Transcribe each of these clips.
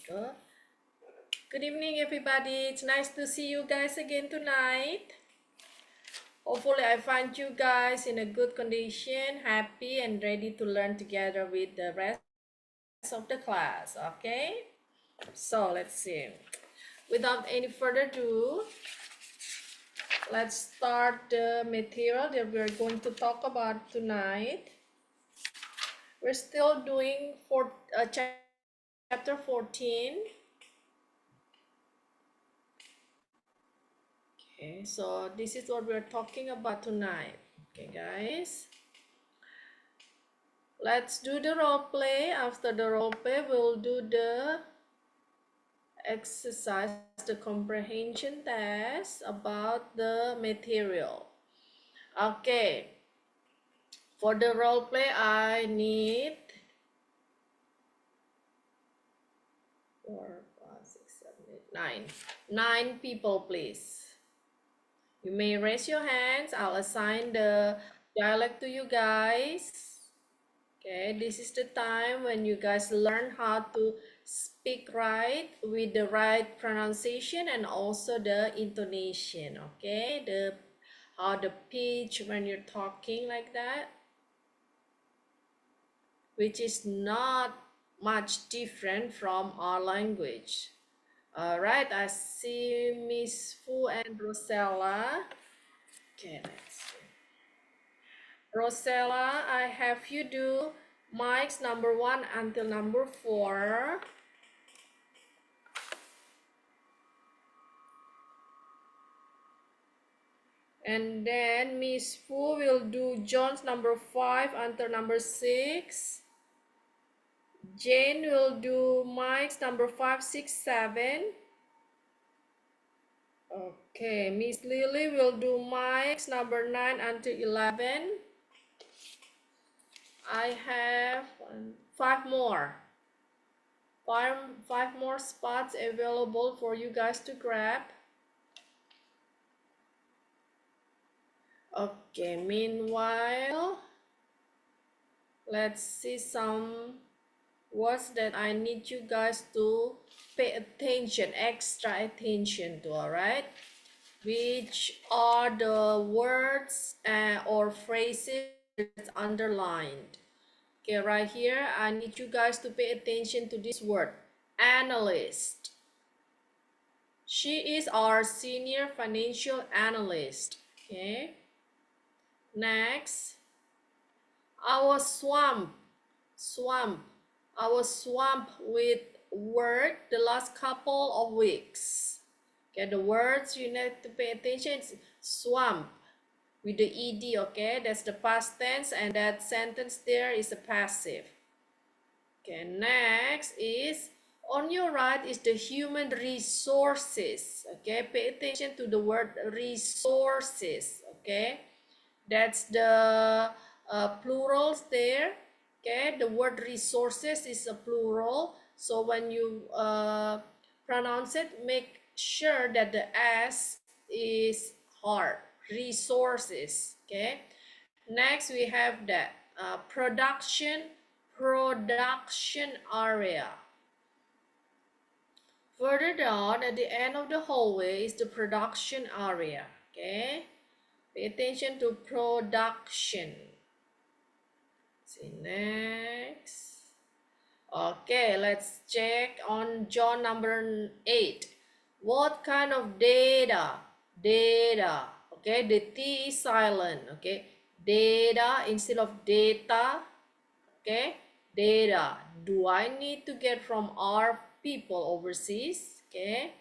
go. Good evening, everybody. It's nice to see you guys again tonight. Hopefully, I find you guys in a good condition, happy, and ready to learn together with the rest of the class. Okay? So, let's see. Without any further ado, let's start the material that we're going to talk about tonight. We're still doing chapter 14. Okay, so this is what we're talking about tonight. Okay, guys. Let's do the role play. After the role play, we'll do the exercise, the comprehension test about the material. Okay. For the role play, I need 4, 5, 6, 7, 8, 9 people, please. You may raise your hands. I'll assign the dialect to you guys. Okay, this is the time when you guys learn how to speak right with the right pronunciation and also the intonation. Okay, how the pitch when you're talking like that, which is not much different from our language. All right, I see Miss Fu and Rosella. Okay, let's see. Rosella, I have you do mics number 1 until number 4. And then Miss Fu will do John's number 5 until number 6. Jane will do Mike's number 5, 6, 7. Okay, Miss Lily will do Mike's number 9 until 11. I have 5 more. Five more spots available for you guys to grab. Okay, meanwhile, let's see some words that I need you guys to pay attention, extra attention to, all right? Which are the words or phrases underlined? Okay, right here, I need you guys to pay attention to this word, analyst. She is our senior financial analyst. Okay. Next, our swamp. I was swamped with work the last couple of weeks. Okay, the words you need to pay attention is swamp with the ed. Okay, that's the past tense, and that sentence there is a passive. Okay, next is on your right is the human resources. Okay, pay attention to the word resources. Okay, that's the plurals there. Okay, the word resources is a plural, so when you pronounce it, make sure that the s is hard. Resources. Okay, next we have that production area. Further down at the end of the hallway is the production area. Okay, pay attention to production. See next. Okay, let's check on John number 8. What kind of data? Okay, the T is silent. Okay, data instead of data. Okay, data. Do I need to get from our people overseas? Okay.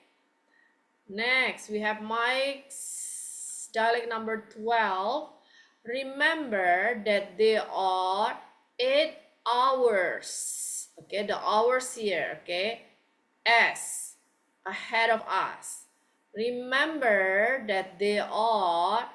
Next, we have Mike's dialect number 12. Remember that there are 8 hours. Okay, the hours here, okay, S ahead of us. Remember that there are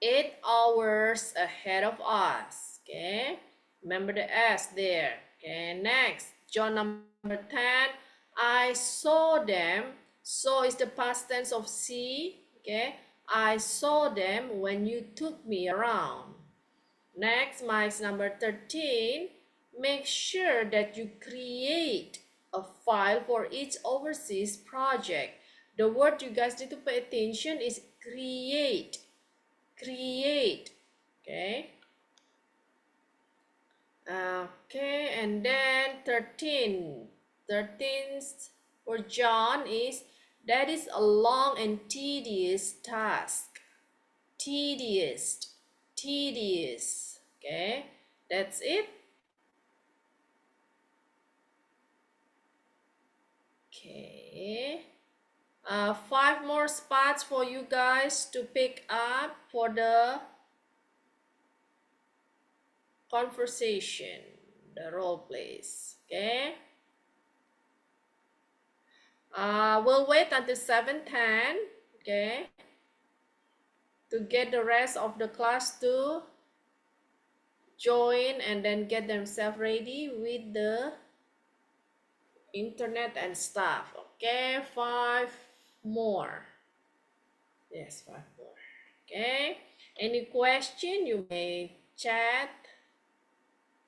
8 hours ahead of us. Okay, remember the S there. Okay, next, John number 10. I saw them. So is the past tense of see. Okay, I saw them when you took me around. Next, Mike's number 13. Make sure that you create a file for each overseas project. The word you guys need to pay attention is create. Create. Okay. Okay, and then 13. 13th for John is, that is a long and tedious task. Tedious. Tedious. Okay, that's it. Okay. 5 more spots for you guys to pick up for the conversation, the role plays. Okay. We'll wait until 7:10. Okay. To get the rest of the class to join and then get themselves ready with the internet and stuff. Okay, 5 more. Yes, 5 more. Okay, any question you may chat.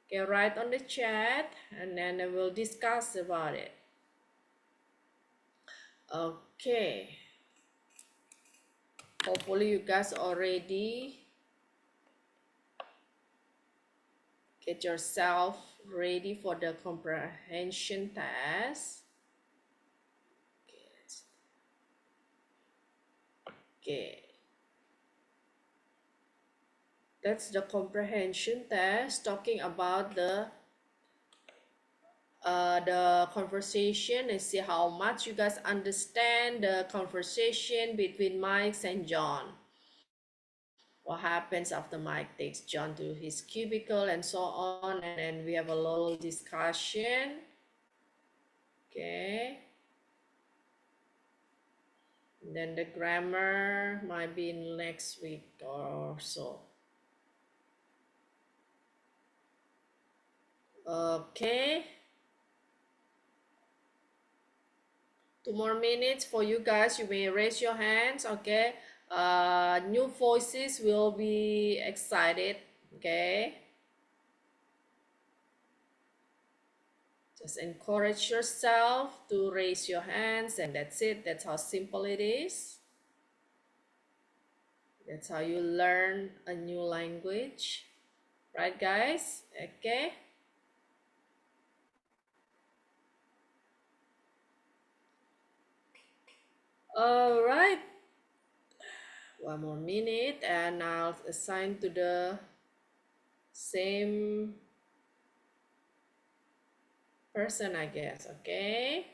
Okay, write on the chat and then I will discuss about it. Okay, hopefully you guys already get yourself ready for the comprehension test. Okay, that's the comprehension test, talking about the conversation and see how much you guys understand the conversation between Mike and John. What happens after Mike takes John to his cubicle and so on, and then we have a little discussion. Okay. And then the grammar might be next week or so. Okay. 2 more minutes for you guys. You may raise your hands. Okay. New voices will be excited. Okay. Just encourage yourself to raise your hands, and that's it. That's how simple it is. That's how you learn a new language. Right, guys? Okay. All right. 1 more minute and I'll assign to the same person, I guess. Okay.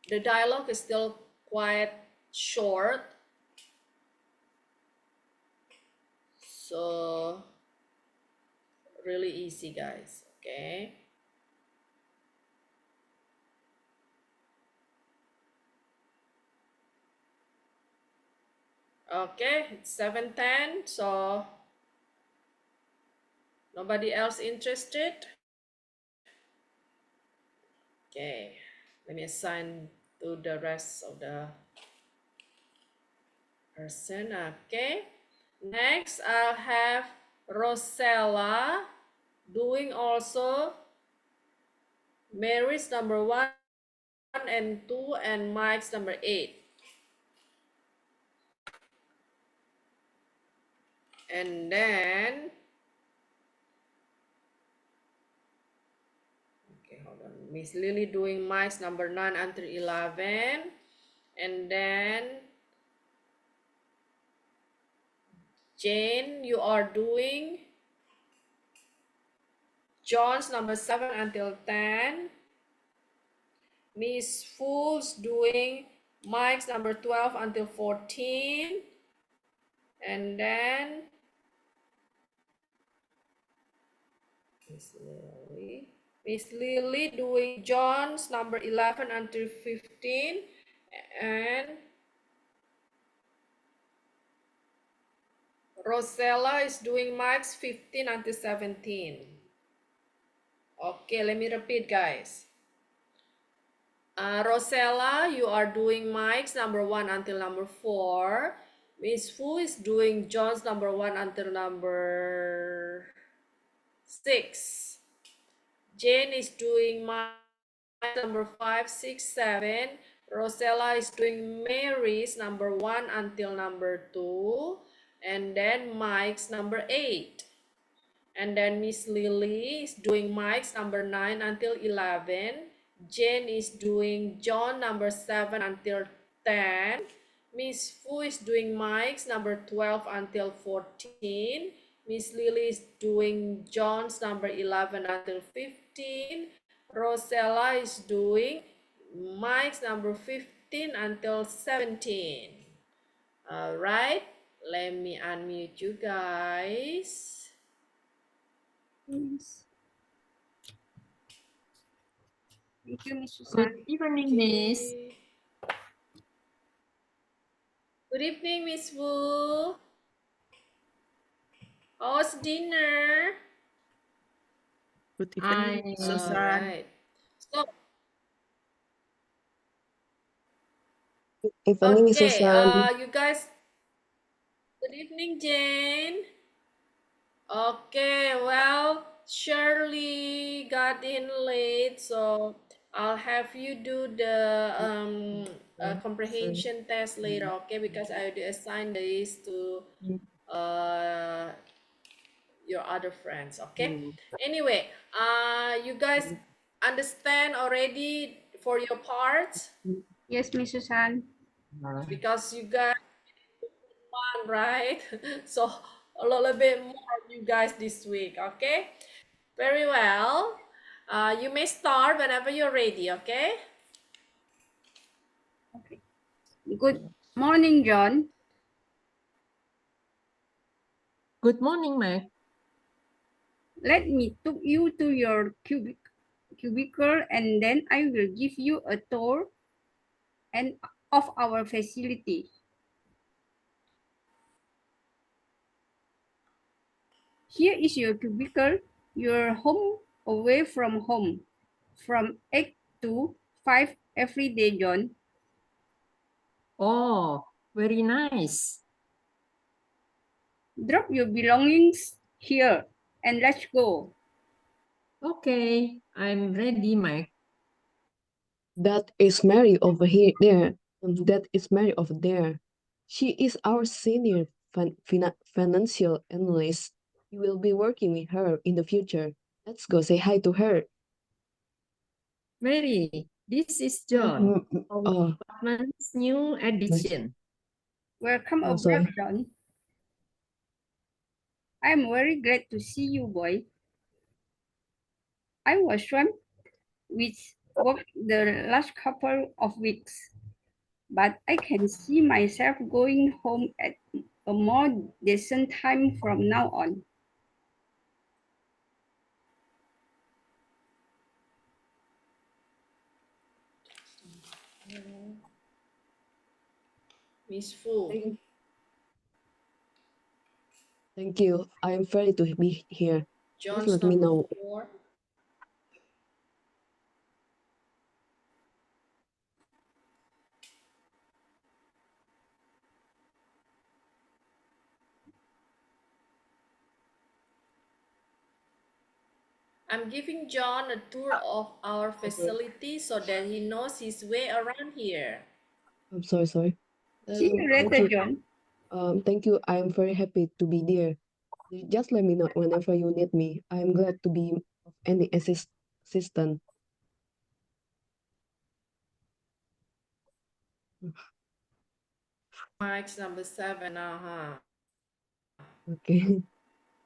The dialogue is still quite short, so really easy, guys. Okay. Okay, it's 7:10, so nobody else interested. Okay, let me assign to the rest of the person. Okay, next I'll have Rosella doing also Mary's number 1 and 2 and Mike's number 8. And then, okay, hold on. Miss Lily doing Mike's number 9 until 11. And then Jane, you are doing John's number 7 until 10. Miss Fool's doing Mike's number 12 until 14. And then Miss Lily doing John's number 11 until 15. And Rosella is doing Mike's 15 until 17. Okay, let me repeat, guys. Rosella, you are doing Mike's number 1 until number 4. Miss Fu is doing John's number 1 until number 6. Jane is doing Mike's number 5, 6, 7. Rosella is doing Mary's number 1 until number 2. And then Mike's number 8. And then Miss Lily is doing Mike's number 9 until 11. Jane is doing John number 7 until 10. Miss Fu is doing Mike's number 12 until 14. Miss Lily is doing John's number 11 until 15. Rosella is doing Mike's number 15 until 17. All right, let me unmute you guys. Yes. Thank you, Miss Susan. Good evening, Miss. Good evening, Miss Wu. How's dinner? Good evening, I Susan. All right. So, Evening, okay, Susan. you guys. Good evening, Jane. Okay, well, Shirley got in late, so I'll have you do the comprehension test later, okay? Because I already assigned this to your other friends, okay? Anyway, you guys understand already for your part? Yes, Miss Susan. Because you guys fun, right? So a little bit more of you guys this week, okay? Very well. You may start whenever you're ready, okay? Okay. Good morning, John. Good morning, Mike. Let me take you to your cubicle and then I will give you a tour of our facility. Here is your cubicle, your home away from home, from 8 to 5 every day, John. Oh, very nice. Drop your belongings here and let's go. Okay, I'm ready, Mike. That is Mary over here. There. That is Mary over there. She is our senior financial analyst. You will be working with her in the future. Let's go say hi to her. Mary, this is John, our Oh, department's new addition. Welcome oh, aboard, sorry. John. I'm very glad to see you, boy. I was swamped with work the last couple of weeks, but I can see myself going home at a more decent time from now on. Miss Fu. Thank you. I am ready to be here. Just John's let me number know. 4. I'm giving John a tour of our facility so that he knows his way around here. I'm sorry. See you Thank later, you. John. Thank you. I am very happy to be there. Just let me know whenever you need me. I am glad to be of any assistant. Mike's number 7, Okay.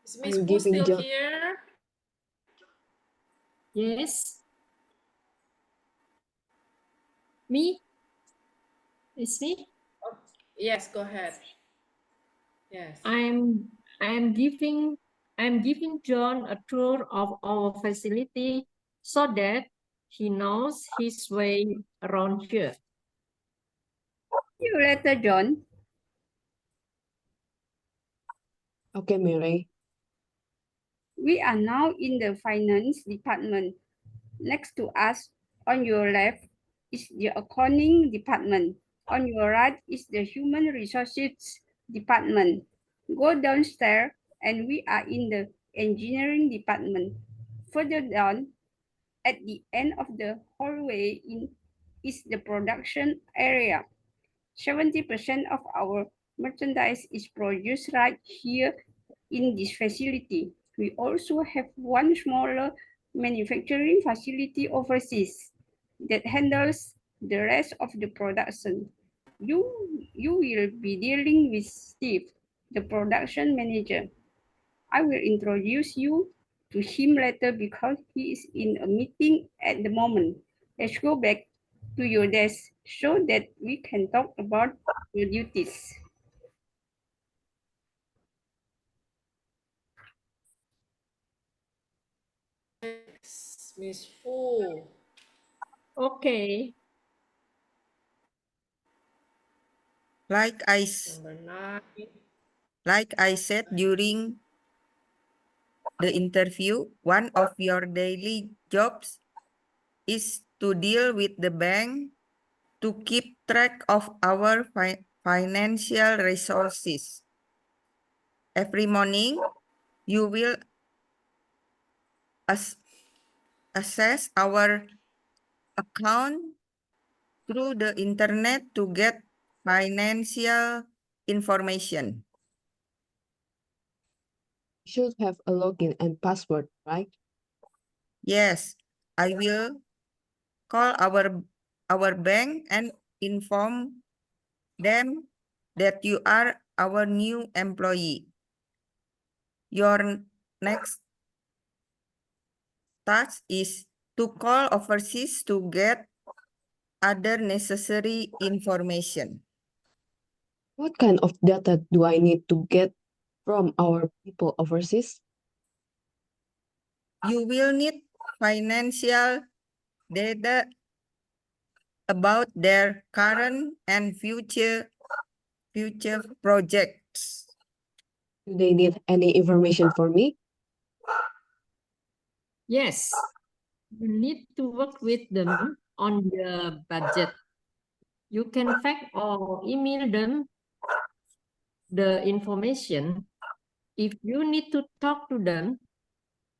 Is Miss I'm Fu giving still John. here? Yes. Me? Is me? Oh, yes, go ahead. Yes. I'm giving John a tour of our facility so that he knows his way around here. See you later, John. Okay, Mary. We are now in the finance department. Next to us, on your left, is the accounting department. On your right is the human resources department. Go downstairs and we are in the engineering department. Further down, at the end of the hallway is the production area. 70% of our merchandise is produced right here in this facility. We also have one smaller manufacturing facility overseas that handles the rest of the production. You will be dealing with Steve, the production manager. I will introduce you to him later because he is in a meeting at the moment. Let's go back to your desk so that we can talk about your duties. Next, Miss Fu. Okay. Like Number 9. like I said during the interview, one of your daily jobs is to deal with the bank to keep track of our financial resources. Every morning, you will access our account through the internet to get financial information. Should have a login and password, right? Yes, I will call our bank and inform them that you are our new employee. Your next task is to call overseas to get other necessary information. What kind of data do I need to get from our people overseas? You will need financial data about their current and future projects. Do they need any information for me? Yes. You need to work with them on the budget. You can fax or email them the information. If you need to talk to them,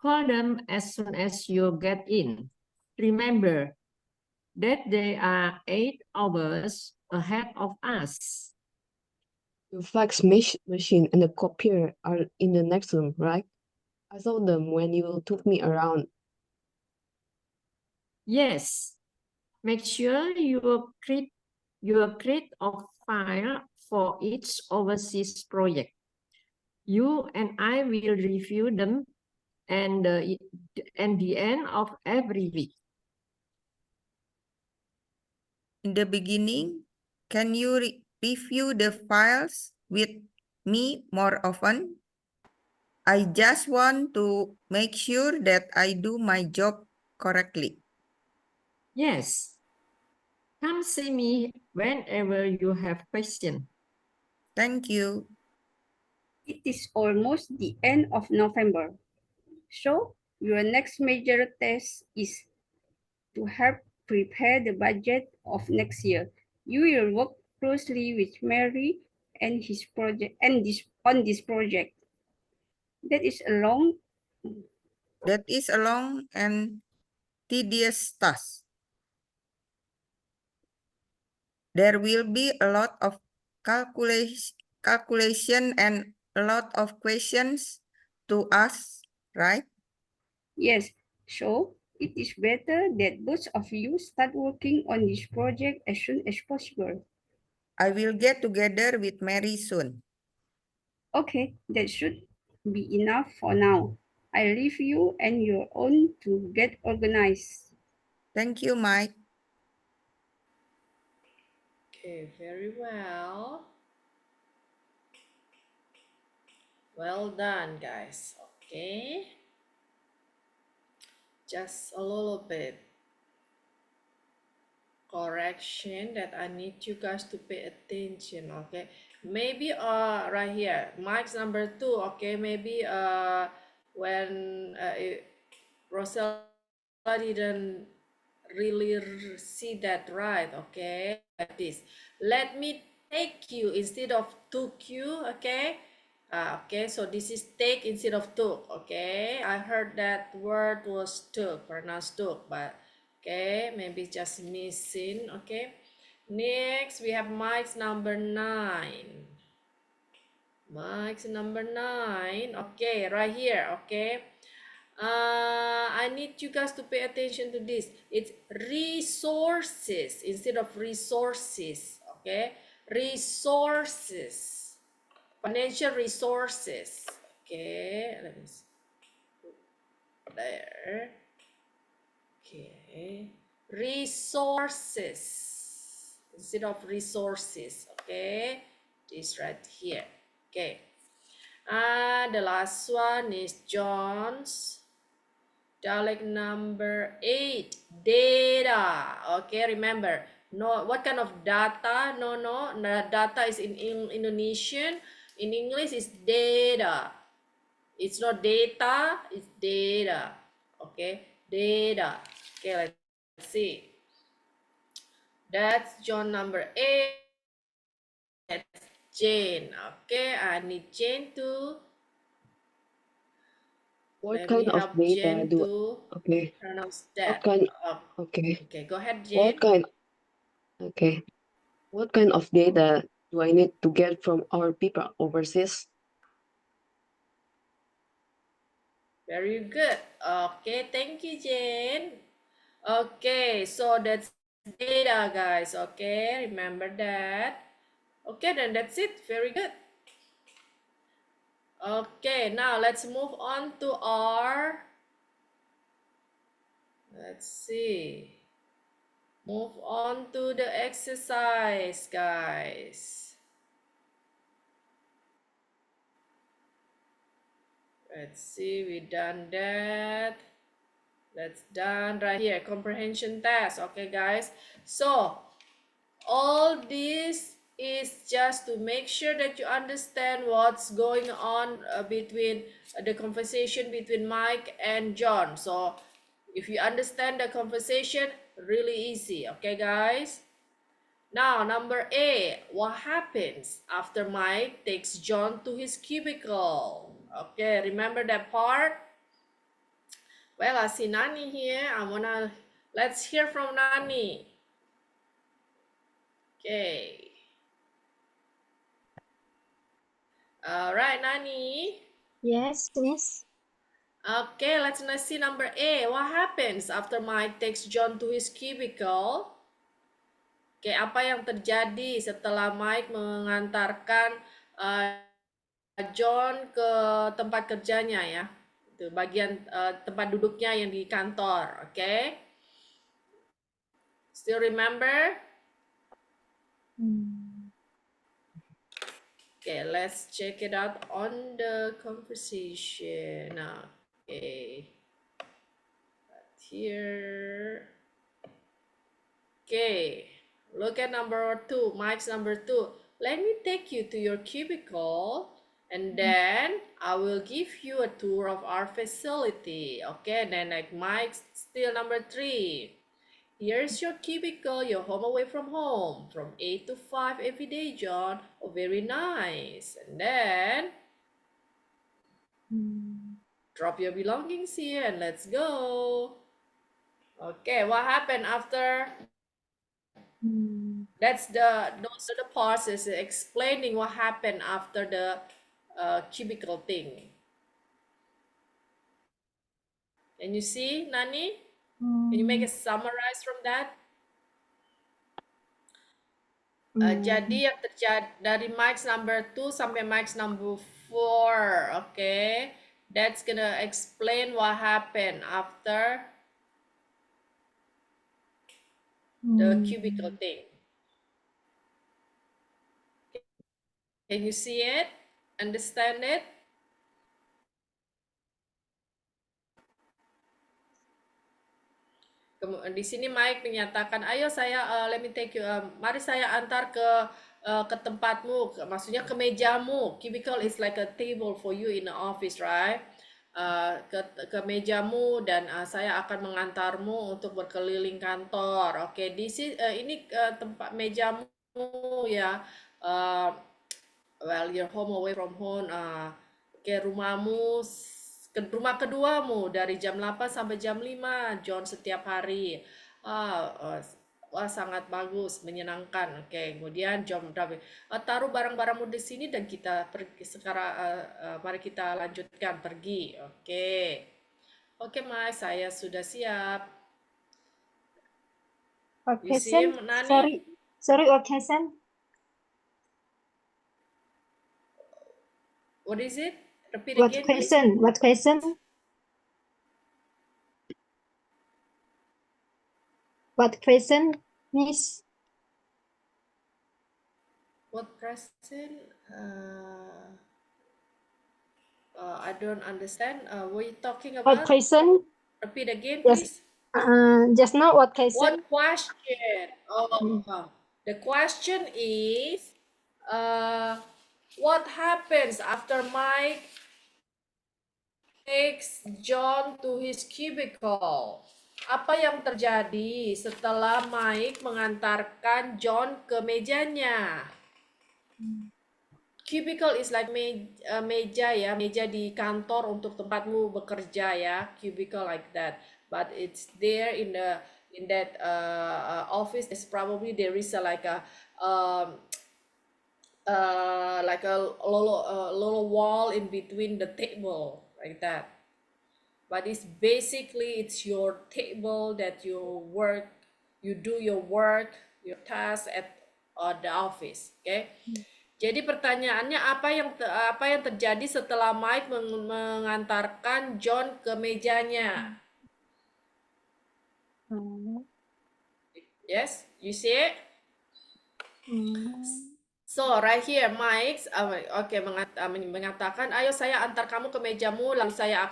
call them as soon as you get in. Remember that they are 8 hours ahead of us. The fax machine and the copier are in the next room, right? I saw them when you took me around. Yes. Make sure you create a file for each overseas project. You and I will review them and at the end of every week. In the beginning, can you review the files with me more often? I just want to make sure that I do my job correctly. Yes. Come see me whenever you have questions. Thank you. It is almost the end of November. So your next major task is to help prepare the budget of next year. You will work closely with Mary and his project and on this project. That is a long That is a long and tedious task. There will be a lot of calculation and a lot of questions to ask, right? yes. So it is better that both of you start working on this project as soon as possible. I will get together with Mary soon. Okay, that should be enough for now. I leave you and your own to get organized. Thank you, Mike. Okay, very well. Well done, guys. Okay. Just a little bit correction that I need you guys to pay attention. Okay. Maybe right here, Mike's number 2. Okay. Maybe when Rosella didn't really see that right. Okay, like this. Let me take you instead of took you. Okay. Okay, so this is take instead of took. Okay, I heard that word was took, pronounced took, but okay, maybe just missing. Okay, next we have Mike's number 9. Mike's number 9. Okay, right here. Okay, I need you guys to pay attention to this. It's resources instead of resources. Okay, resources. Financial resources. Okay, let me see. There. Okay, resources instead of resources. Okay, this right here. Okay, the last one is John's dialect number 8, data. Okay, remember, no, what kind of data? No, data is in Indonesian. In English, it's data. It's not data, it's data. Okay, data. Okay, let's see. That's John number 8. That's Jane. Okay, I need Jane to. What Let kind me of help data Jane do to okay? pronounce What that. kind okay? Okay, go ahead, What Jane. kind okay? What kind of data do I need to get from our people overseas? Very good. Okay, thank you, Jane. Okay, so that's data, guys. Okay, remember that. Okay, then that's it. Very good. Okay, now let's move on to our, let's see. Move on to the exercise, guys. Let's see, we done that. That's done right here, comprehension test. Okay, guys. So all this is just to make sure that you understand what's going on between the conversation between Mike and John. So if you understand the conversation, really easy. Okay, guys. Now, number A, what happens after Mike takes John to his cubicle? Okay, remember that part? Well, I see Nani here. Let's hear from Nani. Okay. All right, Nani. Yes, Miss. Okay, let's see number A. What happens after Mike takes John to his cubicle? Oke, apa yang terjadi setelah Mike mengantarkan John ke tempat kerjanya ya? Itu bagian tempat duduknya yang di kantor, oke? Still remember? Okay, let's check it out on the conversation. Okay. Here. Okay. Look at number 2, Mike's number 2. Let me take you to your cubicle and then I will give you a tour of our facility. Okay, and then like Mike's still number 3. Here's your cubicle, your home away from home, from 8 to 5 every day, John. Oh, very nice. And then drop your belongings here and let's go. Okay, what happened after? Those are the parts is explaining what happened after the cubicle thing. Can you see, Nani? Can you make a summarize from that? Jadi yang terjadi dari Mike's number 2 sampai Mike's number 4, okay? That's gonna explain what happened after the cubicle thing. Can you see it? Understand it? Di sini Mike menyatakan, ayo saya, let me take you, mari saya antar ke tempatmu, maksudnya ke mejamu. Cubicle is like a table for you in the office, right? ke mejamu dan saya akan mengantarmu untuk berkeliling kantor. Oke, ini tempat mejamu ya. Well, you're home away from home. Ke rumahmu, rumah keduamu dari jam 8 sampai jam 5, John, setiap hari. Wah, sangat bagus, menyenangkan. Oke, kemudian John taruh barang-barangmu di sini dan kita pergi sekarang. Mari kita lanjutkan pergi. Oke, Mas, saya sudah siap. What You see him, question? Nani? Sorry, what question? What is it? Repeat What again, please. question? What question? What question, Miss? What present? I don't understand. What are you talking What about? question? Repeat again, Yes. please. Just now, what question? What question? The question is, what happens after Mike takes John to his cubicle? Apa yang terjadi setelah Mike mengantarkan John ke mejanya? Cubicle is like meja ya, meja di kantor untuk tempatmu bekerja ya, cubicle like that. But it's there in that office. It's probably there is like a little wall in between the table like that. But it's your table that you work, you do your work, your task at the office. Okay. Jadi pertanyaannya apa yang terjadi setelah Mike mengantarkan John ke mejanya? Yes, you see it? So right here Mike mengatakan, ayo saya antar kamu ke mejamu, lalu saya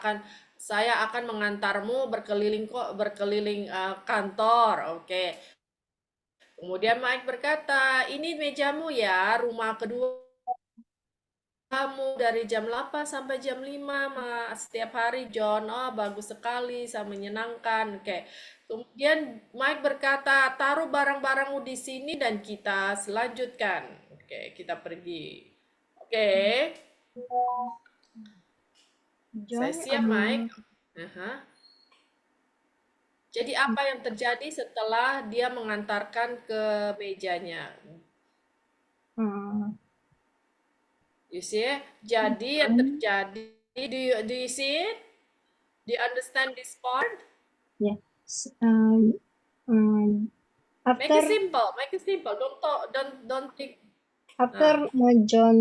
akan mengantarmu berkeliling kantor. Oke. Kemudian Mike berkata, ini mejamu ya, rumah kedua kamu dari jam 8 sampai jam 5 setiap hari, John. Oh, bagus sekali, sangat menyenangkan. Oke. Kemudian Mike berkata, taruh barang-barangmu di sini dan kita selanjutkan. Oke, kita pergi. Oke. Saya siap, Mike. Jadi apa yang terjadi setelah dia mengantarkan ke mejanya? You see? Jadi yang terjadi, do you see it? Do you understand this part? Yes. Make it simple. Don't think. After John.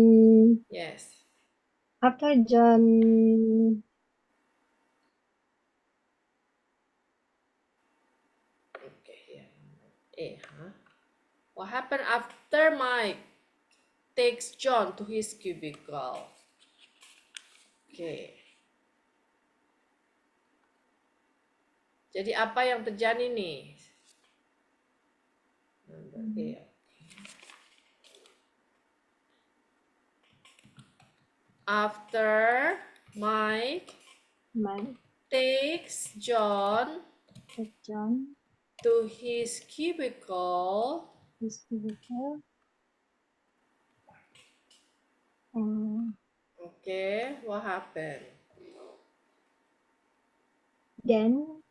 Yes. After John. Okay. What happened after Mike takes John to his cubicle? Okay. Jadi apa yang terjadi nih? After Mike takes John to his cubicle. Okay, what happened? Then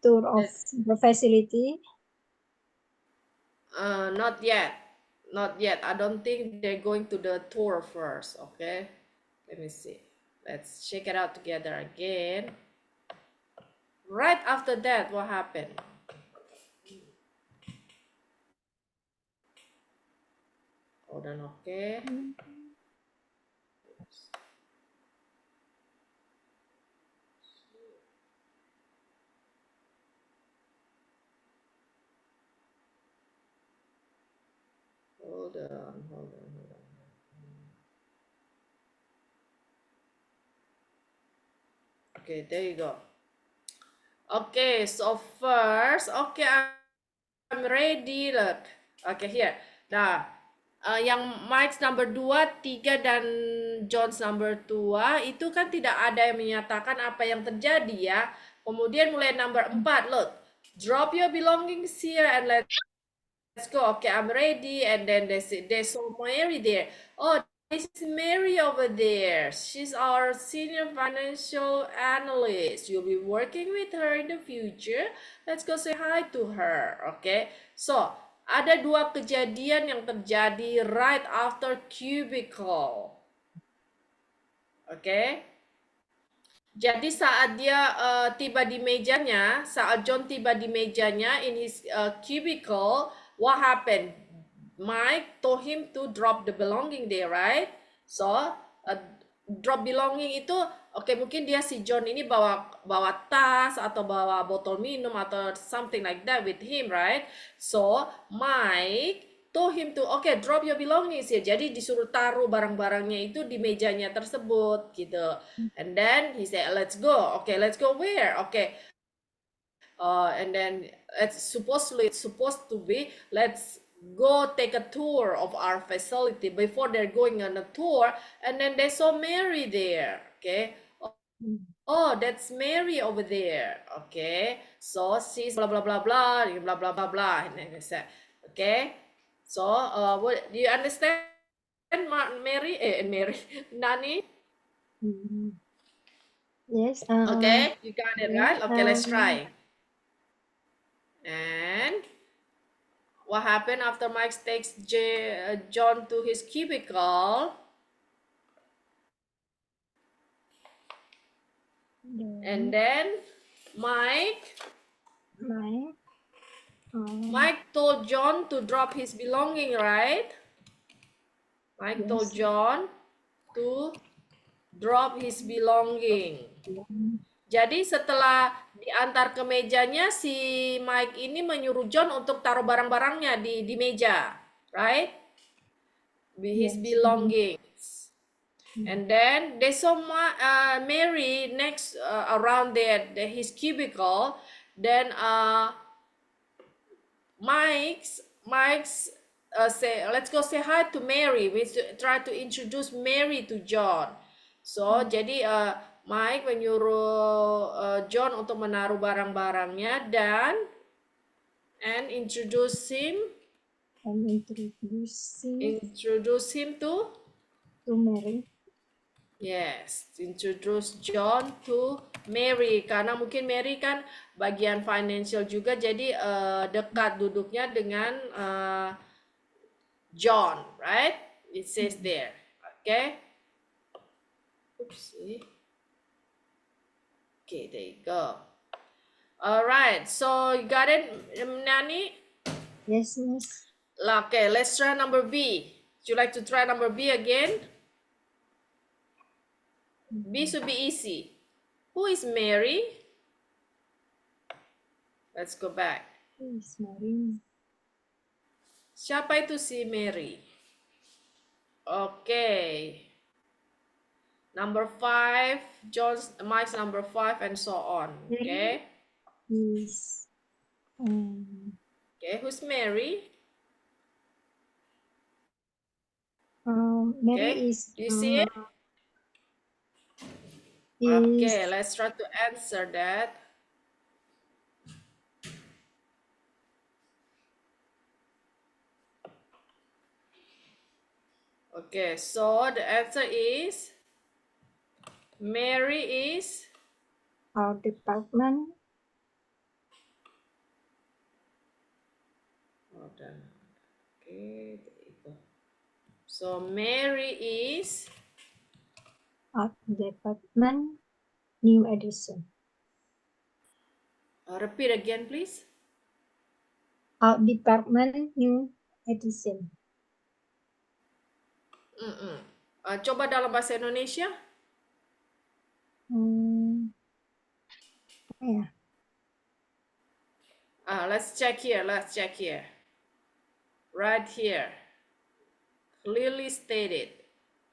tour of the facility. Not yet. I don't think they're going to the tour first. Okay, let me see. Let's check it out together again. Right after that, what happened? Hold on, okay. Hold on. Okay, there you go. Okay, so first, okay, I'm ready. Look, okay here. Nah, yang Mike's number 2, 3 dan John's number 2 itu kan tidak ada yang menyatakan apa yang terjadi ya. Kemudian mulai number 4, look, drop your belongings here and let's go. Okay, I'm ready. And then they saw Mary there. Oh, this is Mary over there. She's our senior financial analyst. You'll be working with her in the future. Let's go say hi to her. Okay. So, ada dua kejadian yang terjadi right after cubicle. Okay. Jadi saat dia tiba di mejanya, saat John tiba di mejanya in his cubicle, what happened? Mike told him to drop the belonging there, right? So drop belonging itu, oke, mungkin dia si John ini bawa tas atau bawa botol minum atau something like that with him, right? So Mike told him to drop your belongings ya. Jadi disuruh taruh barang-barangnya itu di mejanya tersebut gitu. And then he said, let's go. Okay, let's go where? Okay. And then it's supposed to be, let's go take a tour of our facility. Before they're going on a tour, and then they saw Mary there. Okay. Oh, that's Mary over there. Okay. So she's blah blah blah blah blah blah blah blah. And then they said, okay. So what do you understand, Mary? Mary, Nani? Yes. Okay, you got it right. Okay, let's try. Um, And what happened after Mike takes John to his cubicle? And then Mike told John to drop his belonging, right? Mike told Yes. John to drop his belonging. Jadi setelah diantar ke mejanya, si Mike ini menyuruh John untuk taruh barang-barangnya di meja, right? His Yes. belongings. And then they saw Mary next around there, his cubicle. Then Mike's say, let's go say hi to Mary. We try to introduce Mary to John. So jadi Mike menyuruh John untuk menaruh barang-barangnya dan introduce him to Mary. yes, introduce John to Mary karena mungkin Mary kan bagian financial juga, jadi dekat duduknya dengan John, right? It says there, okay? Oopsie. Okay, there you go. All right, so you got it, Nani? Yes, miss. Okay, let's try number B. Would you like to try number B again? B should be easy. Who is Mary? Let's go back. Yes, Mary. Siapa itu si Mary? Okay. Number 5, Mike's number 5, and so on. Okay. Yes. Okay, who's Mary? Mary Okay, is. do you see it? Okay, let's try to answer that. Okay, so the answer is Mary is Our department. hold on. Okay, there you go. So Mary is Art department. New edition. repeat again, please. Art department. New edition. Coba dalam bahasa Indonesia. Yeah. Let's check here. Right here. Clearly stated.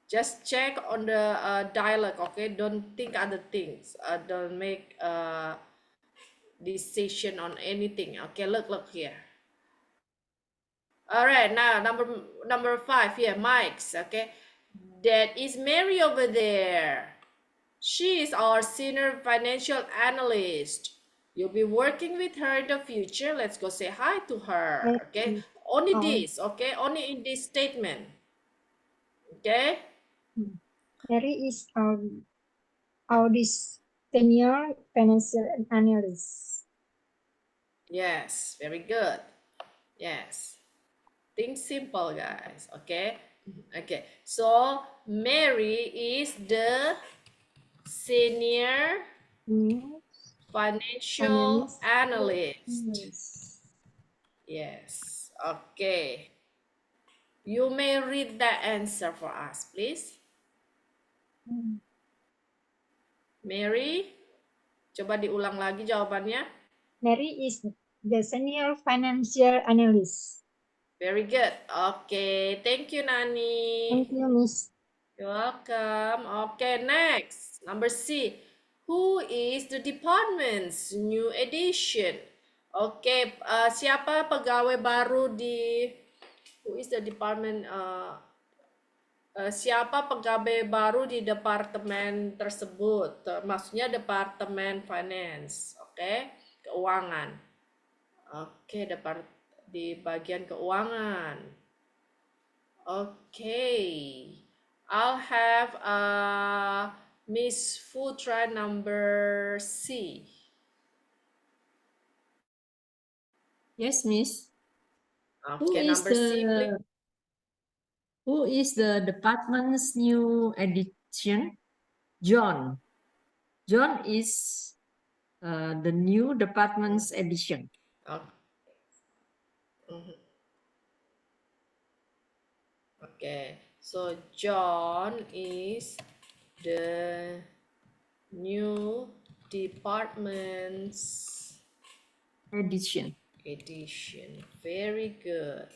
Just check on the dialogue, okay? Don't think other things. Don't make decision on anything. Okay, look here. All right, now number 5 here, Mike's. Okay, that is Mary over there. She is our senior financial analyst. You'll be working with her in the future. Let's go say hi to her. Okay, only this. Okay, only in this statement. Okay. Mary is our senior financial analyst. Yes, very good. Yes. Think simple, guys. Okay. Okay. So Mary is the senior financial analyst. Yes. Okay. You may read the answer for us, please. Mary, coba diulang lagi jawabannya. Mary is the senior financial analyst. Very good. Okay. Thank you, Nani. Thank you, Miss. You're welcome. Okay, next. Number C. Who is the department's new addition? Oke, siapa pegawai baru di Who is the department? Siapa pegawai baru di departemen tersebut? Maksudnya departemen finance, oke? Keuangan. Oke, di bagian keuangan. Oke. I'll have Miss Fu try number C. Yes, Miss. Okay, number C, please. Who is the department's new addition? John. John is the new department's addition. Okay. Okay, so John is the new department's Addition. Very good.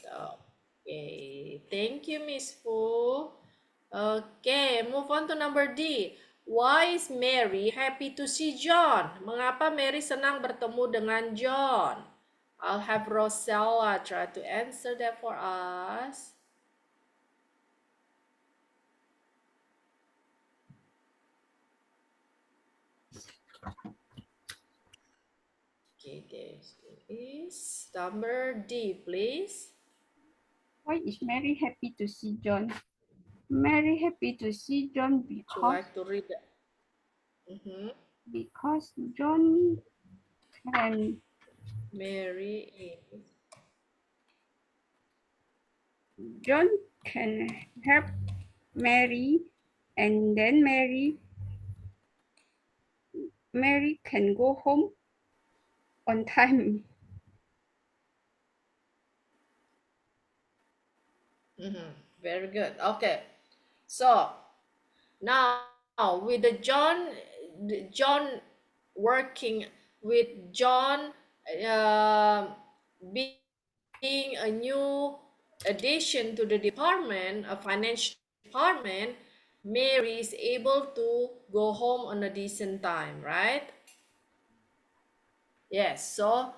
Okay, thank you, Miss Fu. Okay, move on to number D. Why is Mary happy to see John? Mengapa Mary senang bertemu dengan John? I'll have Rosella try to answer that for us. Okay, there is number D, please. Why is Mary happy to see John? Mary happy to see John Would you because like to read that? because John can Mary is John can help Mary, and then Mary can go home on time. Very good. Okay, so now with the John working with John being a new addition to the department, a financial department, Mary is able to go home on a decent time, right? Yes, so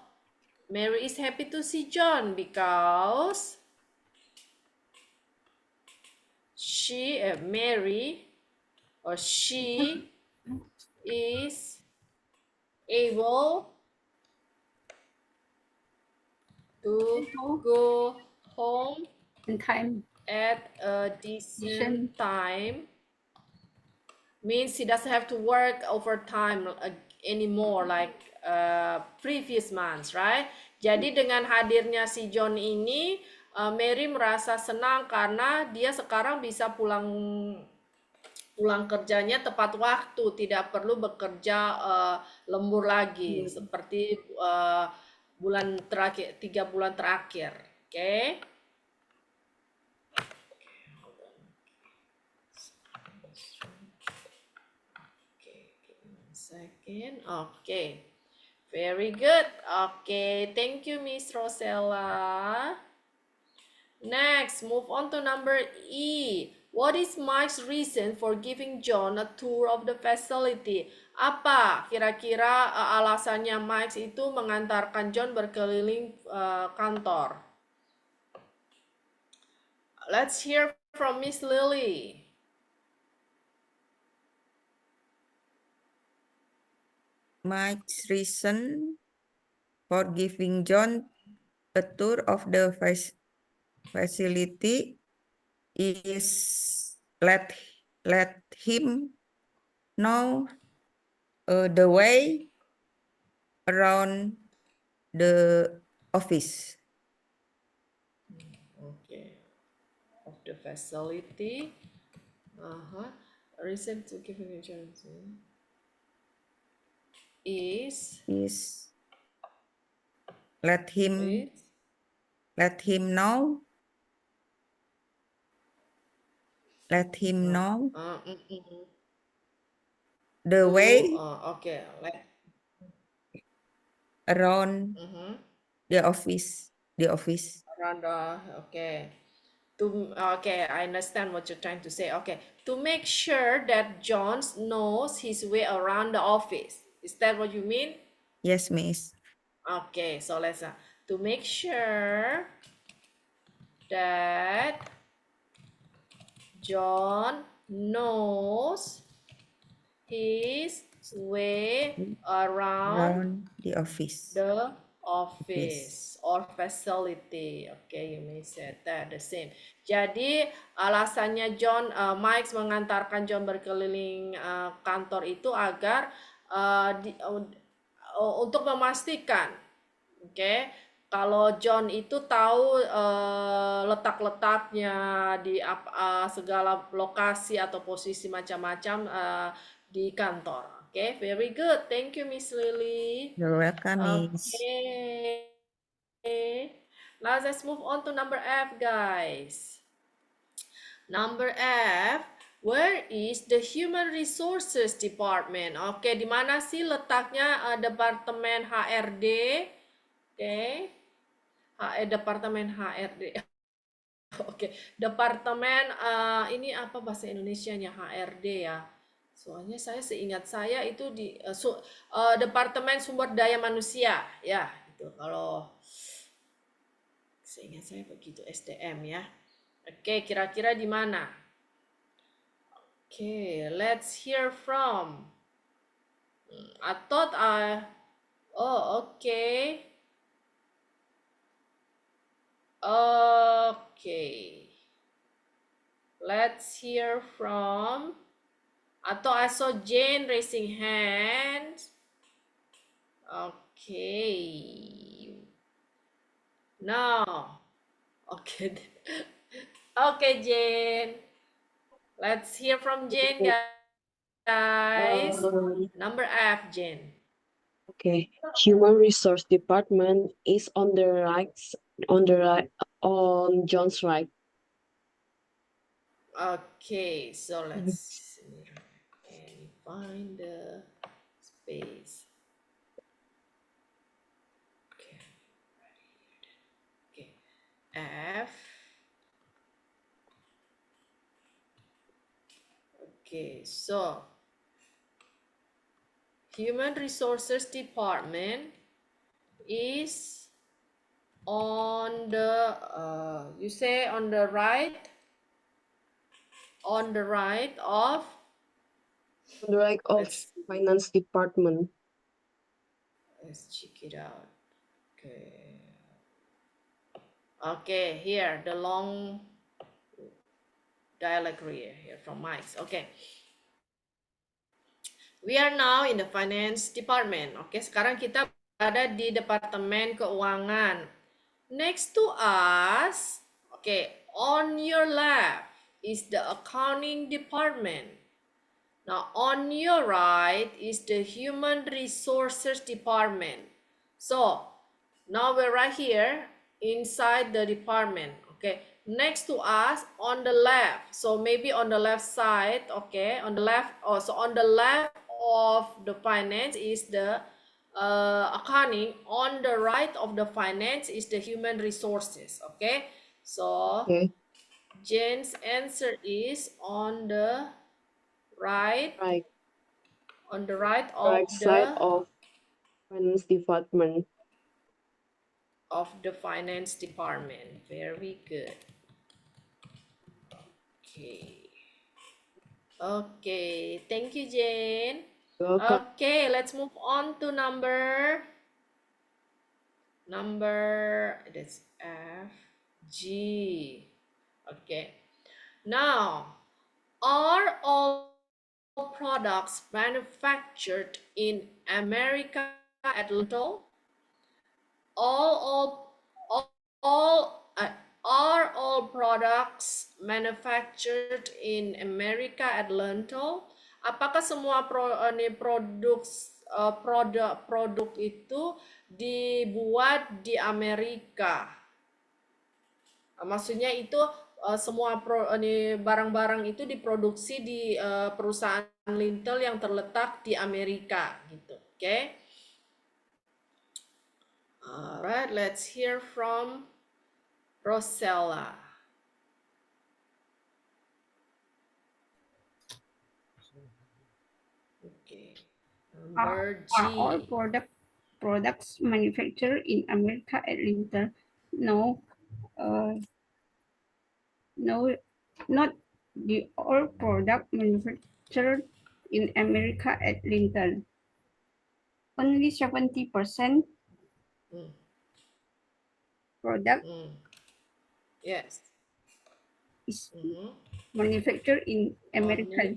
Mary is happy to see John because Mary is able to go home On time. at a decent time. Means he doesn't have to work overtime anymore like previous months, right? Jadi dengan hadirnya si John ini, Mary merasa senang karena dia sekarang bisa pulang kerjanya tepat waktu, tidak perlu bekerja lembur lagi seperti bulan terakhir, 3 bulan terakhir. Oke. Second. Okay. Very good. Okay. Thank you, Miss Rosella. Next, move on to number E. What is Mike's reason for giving John a tour of the facility? Apa kira-kira alasannya Mike itu mengantarkan John berkeliling kantor? Let's hear from Miss Lily. Mike's reason for giving John a tour of the facility is let him know the way around the office. Okay, of the facility. Reason to giving insurance is let him know the way okay, around the office. Around okay. Okay, I understand what you're trying to say. Okay, to make sure that John knows his way around the office. Is that what you mean? Yes, Miss. Okay, so let's to make sure that John knows his way around the office. the office or facility. Okay, you may say that the same. Jadi alasannya Mike mengantarkan John berkeliling kantor itu agar untuk memastikan, kalau John itu tahu letak-letaknya di segala lokasi atau posisi macam-macam di kantor. Okay, very good. Thank you, Miss Lily. You're welcome, Miss. Okay. Now let's move on to number F, guys. Number F, where is the Human Resources Department? Oke, di mana sih letaknya Departemen HRD? Oke, Departemen HRD. Oke, Departemen ini apa bahasa Indonesianya HRD ya? Soalnya saya seingat saya itu di Departemen Sumber Daya Manusia ya, gitu. Kalau seingat saya begitu SDM ya. Oke, kira-kira di mana? Oke, let's hear from. I thought okay. Okay. Let's hear from. Atau I saw Jane raising hands. Okay. No. Okay. Okay, Jane. Let's hear from Jane, guys. Number F, Jane. Okay. Human Resource Department is on John's right. Okay, so let's find the space. Okay, okay. F. Okay, so Human Resources Department is on the you say on the right of Finance Department. Let's check it out. Okay, here the long dialect here from Mike's. Okay, we are now in the finance department. Okay, sekarang kita berada di departemen keuangan. Next to us, okay, on your left is the accounting department. Now, on your right is the human resources department. So, now we're right here inside the department. Okay, next to us on the left. So maybe on the left side. Okay, on the left. Also on the left of the finance is the accounting. On the right of the finance is the human resources. Okay, so. Okay. Jane's answer is on the right, Right, on the right right of side the of finance department. finance department. Very good. Okay. Okay, thank you, Jane. Welcome. Okay, let's move on to number that's F, G. Okay. Now, are all products manufactured in America at Lental? Are all products manufactured in America at Lental? Apakah semua produk itu dibuat di Amerika? Maksudnya itu semua barang-barang itu diproduksi di perusahaan Lintel yang terletak di Amerika gitu. Oke. Okay? Alright, let's hear from Rosella. Okay. Number G. Are all products manufactured in America at Lintel? No. No, not the all product manufactured in America at Lintel. Only 70% Hmm. product Yes. is manufactured in Only. America.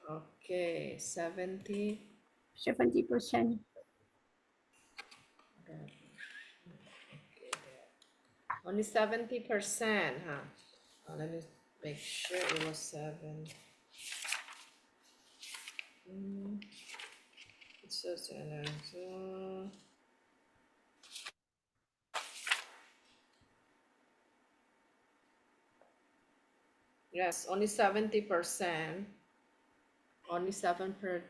Okay, 70%. 70%. Only 70%, huh? Let me make sure it was 7. It's just yes, only 70%. Only 70%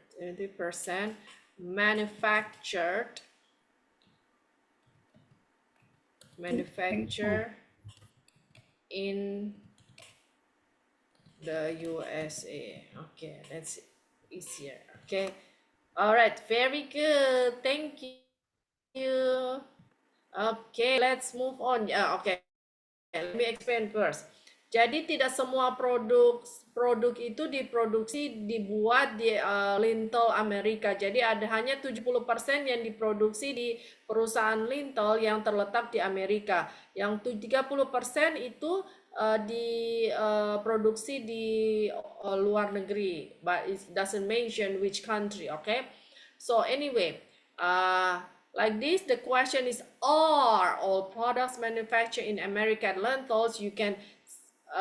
manufactured in the USA. Okay, that's easier. Okay. All right, very good. Thank you. Okay, let's move on. Okay. Let me explain first. Jadi tidak semua produk itu dibuat di Lintel Amerika. Jadi ada hanya 70% yang diproduksi di perusahaan Lintel yang terletak di Amerika. Yang 30% itu diproduksi di luar negeri, but it doesn't mention which country. Okay, so anyway, like this, the question is, are all products manufactured in America at Lentils? You can,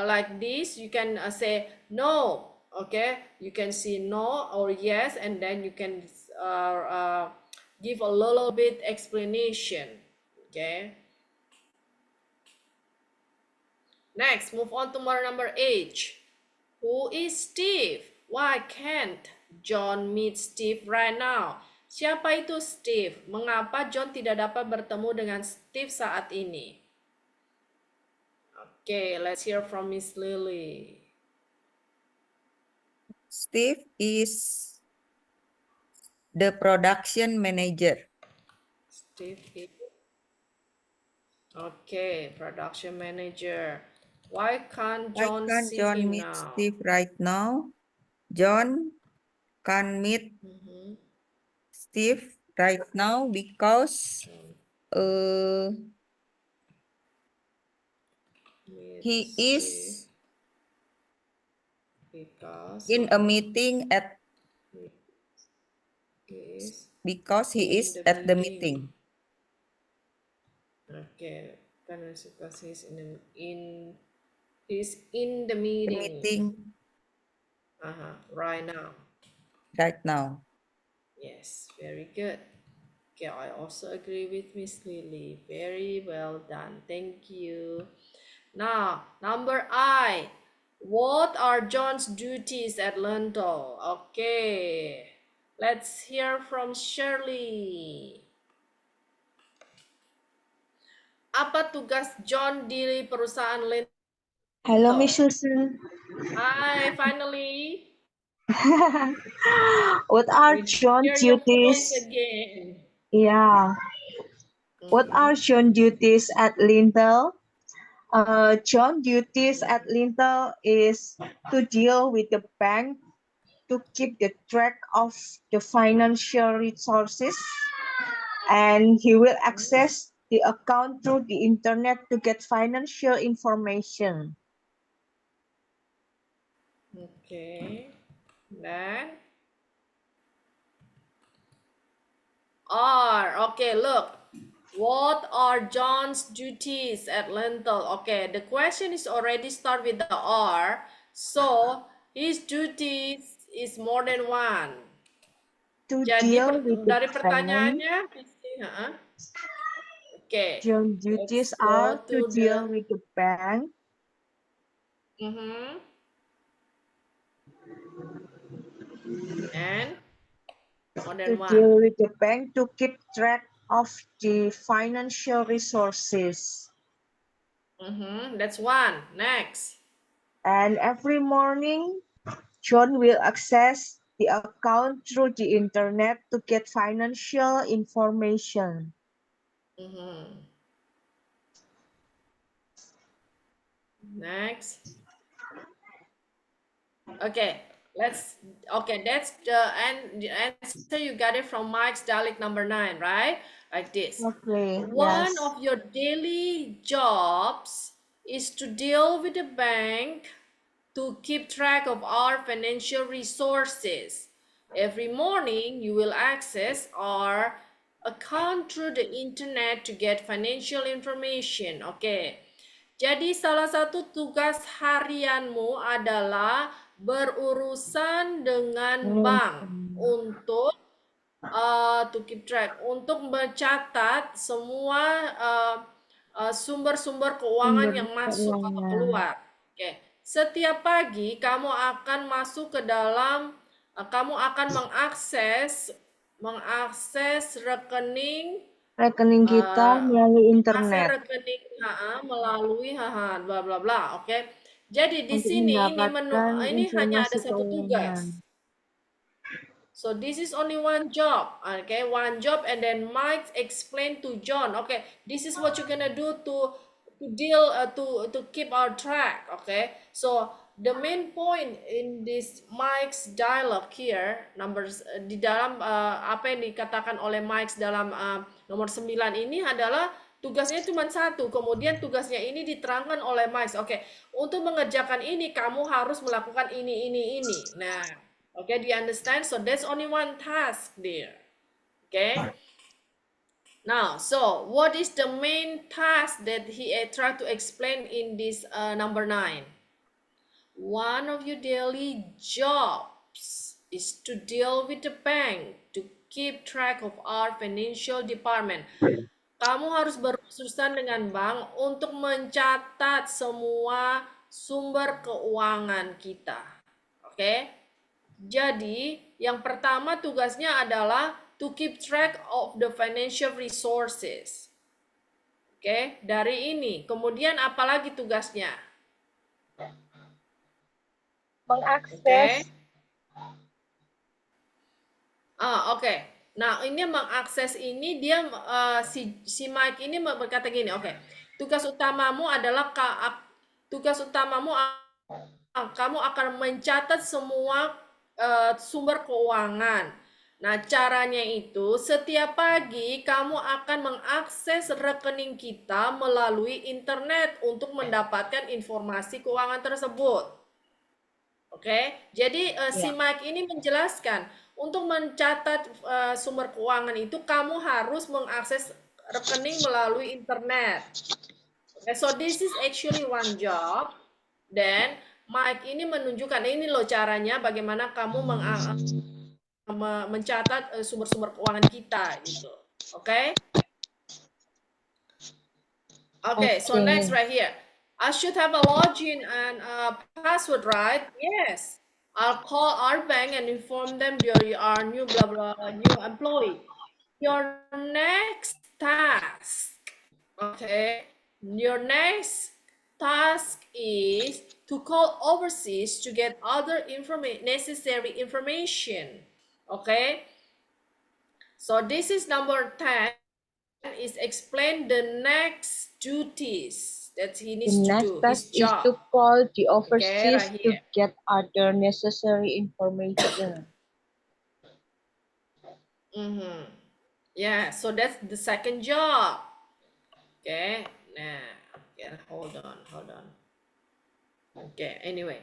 like this, you can say no, okay? You can say no or yes, and then you can give a little bit explanation, okay? Next, move on to number H. Who is Steve? Why can't John meet Steve right now? Siapa itu Steve? Mengapa John tidak dapat bertemu dengan Steve saat ini? Okay, let's hear from Miss Lily. Steve is the production manager. Steve is... Okay, production manager. Why can't John see him meet now? Steve right now? John can't meet Steve right now because he is in a meeting at because he is at the meeting. Okay, because he's in the meeting. Right now. Right now. Yes, very good. Okay, I also agree with Miss Lily. Very well done. Thank you. Now, number I. What are John's duties at Lental? Okay, let's hear from Shirley. Apa tugas John di perusahaan Lintel? Hello, Miss Susan. Hi, finally. What are We John's hear your voice duties? again. Yeah. What are John's duties at Lintel? John's duties at Lintel is to deal with the bank, to keep the track of the financial resources, and he will access the account through the internet to get financial information. Okay. Then R. Okay, look. What are John's duties at Lentil? Okay, the question is already start with the R. So his duties is more than one. To Jadi deal with the dari bank, pertanyaannya, okay. John's duties Let's go are to to deal the with the bank, and more to than one. deal with the bank to keep track of the financial resources. That's one. Next. And every morning, John will access the account through the internet to get financial information. Next. Okay, that's the answer you got it from Mike's Dalek number 9, right? Like this. Okay, One yes. of your daily jobs is to deal with the bank to keep track of our financial resources. Every morning, you will access our account through the internet to get financial information. Okay. Jadi salah satu tugas harianmu adalah berurusan dengan bank untuk to keep track, untuk mencatat semua sumber-sumber keuangan yang masuk atau keluar. Oke. Setiap pagi kamu akan masuk ke dalam, kamu akan mengakses rekening kita melalui akses internet rekening melalui bla bla bla. Oke. Jadi di untuk sini mendapatkan ini hanya ada informasi satu tugas. keuangan. So this is only one job, okay? One job, and then Mike explained to John, okay, this is what you're gonna do to deal to keep our track, okay? So the main point in this Mike's dialogue here, numbers di dalam apa yang dikatakan oleh Mike dalam nomor 9 ini adalah tugasnya cuma satu, kemudian tugasnya ini diterangkan oleh Mike. Oke, untuk mengerjakan ini kamu harus melakukan ini. Nah. Okay, do you understand? So there's only one task there. Okay. Now, so what is the main task that he tried to explain in this number 9? One of your daily jobs is to deal with the bank, to keep track of our financial department. Kamu harus berurusan dengan bank untuk mencatat semua sumber keuangan kita. Oke? Okay? Jadi, yang pertama tugasnya adalah to keep track of the financial resources. Oke, dari ini. Kemudian apalagi tugasnya? Mengakses. Oke. Nah, ini mengakses ini dia si Mike ini berkata gini, oke. Tugas utamamu adalah kamu akan mencatat semua sumber keuangan. Nah, caranya itu setiap pagi kamu akan mengakses rekening kita melalui internet untuk mendapatkan informasi keuangan tersebut. Oke, jadi si Mike ini menjelaskan untuk mencatat sumber keuangan itu kamu harus mengakses rekening melalui internet. Okay, so this is actually one job. Then Mike ini menunjukkan ini loh caranya bagaimana kamu mencatat sumber-sumber keuangan kita gitu. Oke? Okay, so next right here. I should have a login and a password, right? Yes. I'll call our bank and inform them you are new blah blah new employee. Your next task Okay, your next task is to call overseas to get other necessary information. Okay, so this is number 10 is explain the next duties that he The needs to next do, task his is job. to call the Okay, overseas right to here. get other necessary information. Yeah, so that's the second job. Okay, nah, okay, hold on. Okay, anyway,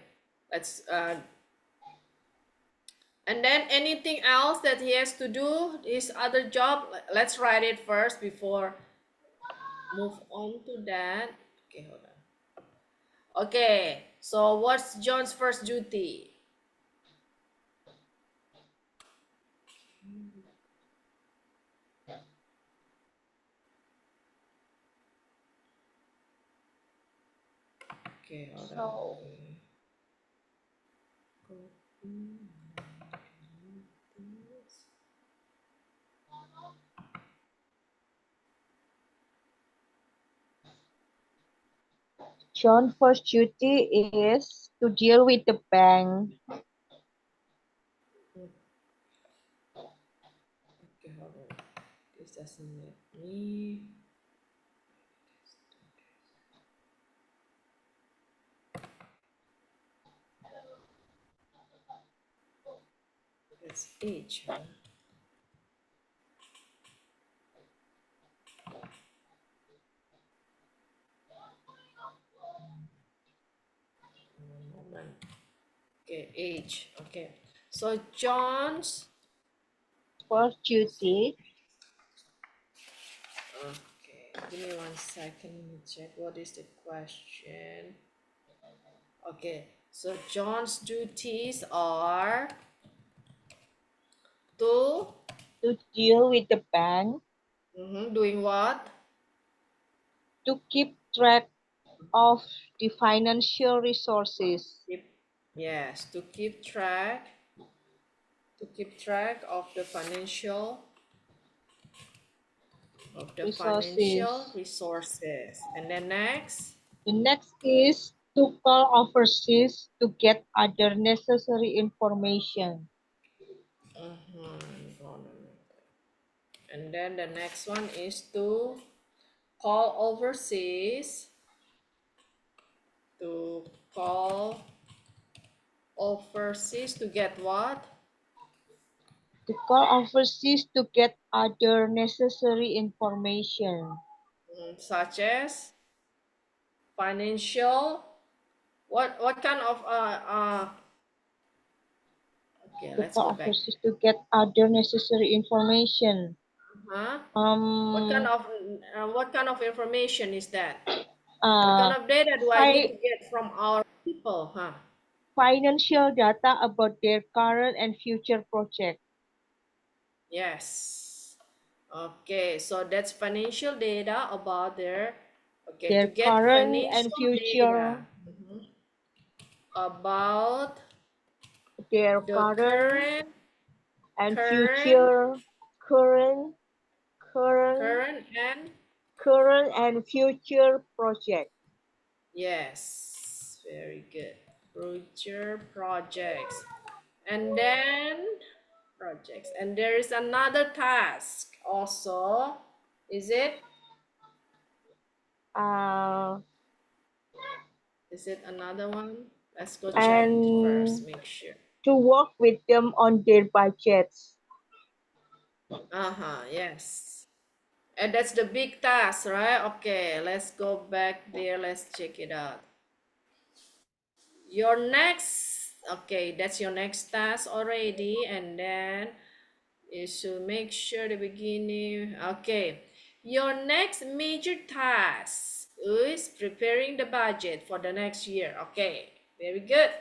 let's and then anything else that he has to do, his other job, let's write it first before move on to that. Okay, hold on. Okay, so what's John's first duty? Okay, hold on. So, John's first duty is to deal with the bank. Okay, hold on. This doesn't let me. That's H, huh? One moment. Okay, H. Okay. So John's. First duty Okay, give me 1 second. Let me check what is the question. Okay, so John's duties are to to deal with the bank, doing what? to keep track of the financial resources, Yes, to keep track of the financial resources. resources. And then next. The next is to call overseas to get other necessary information. And then the next one is to call overseas to get what? To call overseas to get other necessary information. Such as financial. What kind of okay, To let's go call back. overseas to get other necessary information. What kind of information is that? What kind of data do I need to get from our people, huh? Financial data about their current and future projects. Yes. Okay, so that's financial data about their, okay, Their to get current and financial future, data about their the current and current future, and current and future project. yes, very good. Future projects. And then projects. And there is another task also. Is it? Is it another one? Let's go check first, And make sure. to work with them on their budgets. Yes. And that's the big task, right? Okay, let's go back there. Let's check it out. Your next, okay, that's your next task already. And then you should make sure the beginning. Okay, your next major task is preparing the budget for the next year. Okay, very good.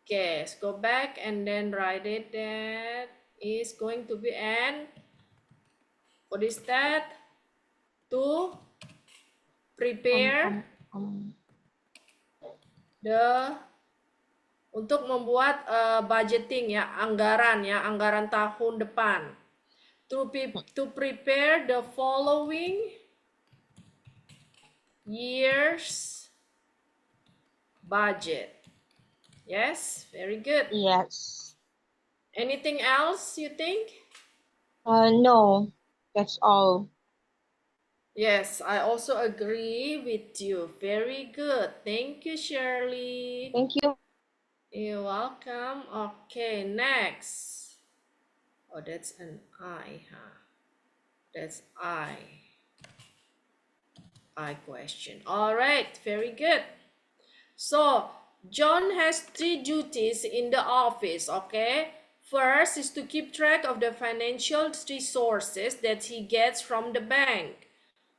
Okay, let's go back and then write it. That is going to be an, what is that? To prepare untuk membuat budgeting ya, anggaran tahun depan. To prepare the following year's budget. Yes, very good. Yes. Anything else you think? No, that's all. Yes, I also agree with you. Very good. Thank you, Shirley. Thank you. You're welcome. Okay, next. Oh, that's an I, huh? That's I question. All right, very good. So, John has 3 duties in the office, okay? First is to keep track of the financial resources that he gets from the bank.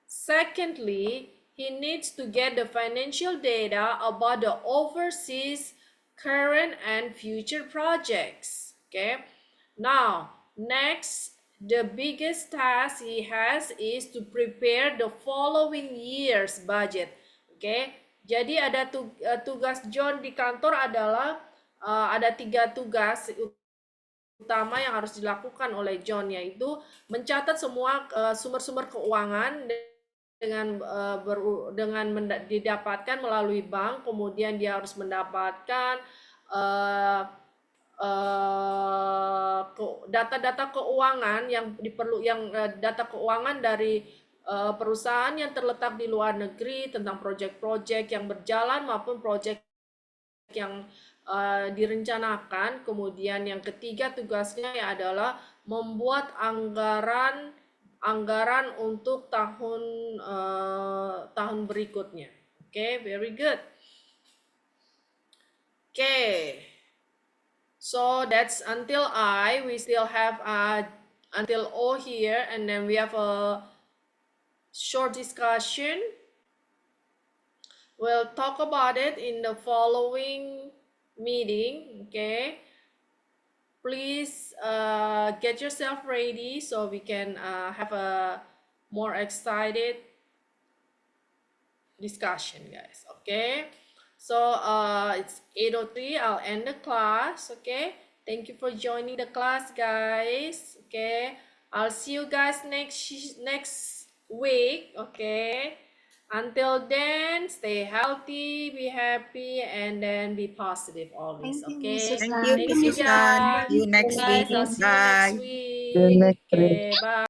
Secondly, he needs to get the financial data about the overseas current and future projects. Okay. Now, next, the biggest task he has is to prepare the following year's budget. Okay. Jadi ada tugas John di kantor adalah ada 3 tugas utama yang harus dilakukan oleh John, yaitu mencatat semua sumber-sumber keuangan dengan didapatkan melalui bank, kemudian dia harus mendapatkan data-data keuangan yang data keuangan dari perusahaan yang terletak di luar negeri tentang proyek-proyek yang berjalan maupun proyek yang direncanakan. Kemudian yang ketiga tugasnya adalah membuat anggaran untuk tahun berikutnya. Okay, very good. Okay, so that's until I. We still have until O here, and then we have a short discussion. We'll talk about it in the following meeting. Okay, please get yourself ready so we can have a more excited discussion, guys. Okay, so it's 8:03. I'll end the class. Okay, thank you for joining the class, guys. Okay, I'll see you guys next week. Okay, until then, stay healthy, be happy, and then be positive always. Thank you, Okay, Mrs. Thank you, thank Mrs. you, Tan. guys. See you next Guys, week. I'll see you next Bye. week. See you next week. Okay, bye.